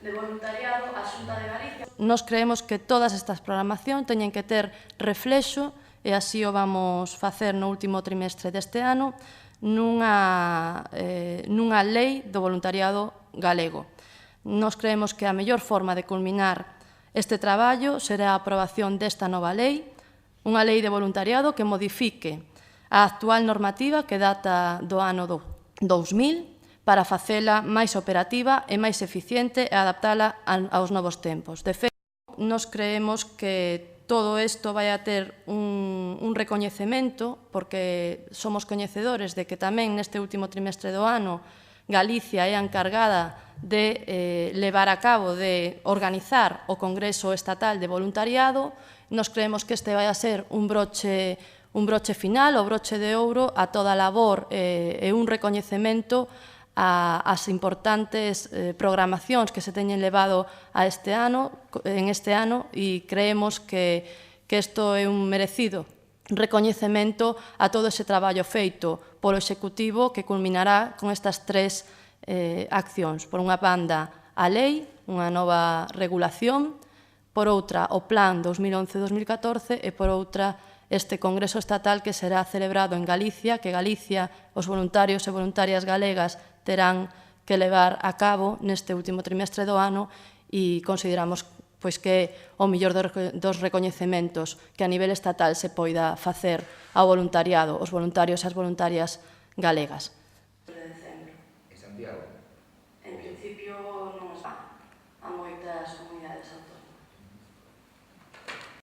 de voluntariado a Xunta de Galicia. Nos creemos que todas estas programacións teñen que ter reflexo, e así o vamos facer no último trimestre deste ano, nunha lei do voluntariado galego. Nos creemos que a mellor forma de culminar este traballo será a aprobación desta nova lei, unha lei de voluntariado que modifique a actual normativa que data do ano 2000 para facela máis operativa e máis eficiente e adaptala aos novos tempos. De feito, nos creemos que todo isto vai a ter un recoñecemento, porque somos coñecedores de que tamén neste último trimestre do ano Galicia é a encargada de levar a cabo, de organizar o Congreso Estatal de Voluntariado. Nos creemos que este vai a ser un broche final, o broche de ouro a toda a labor e un recoñecemento ás importantes programacións que se teñen levado en este ano, e creemos que isto é un merecido recoñecemento a todo ese traballo feito polo Executivo, que culminará con estas tres accións. Por unha banda, a lei, unha nova regulación; por outra, o Plan 2011-2014; e por outra, este Congreso Estatal que será celebrado en Galicia, que Galicia, os voluntarios e voluntarias galegas terán que levar a cabo neste último trimestre do ano, e consideramos que é o mellor dos recoñecementos que a nivel estatal se poida facer ao voluntariado, os voluntarios e as voluntarias galegas.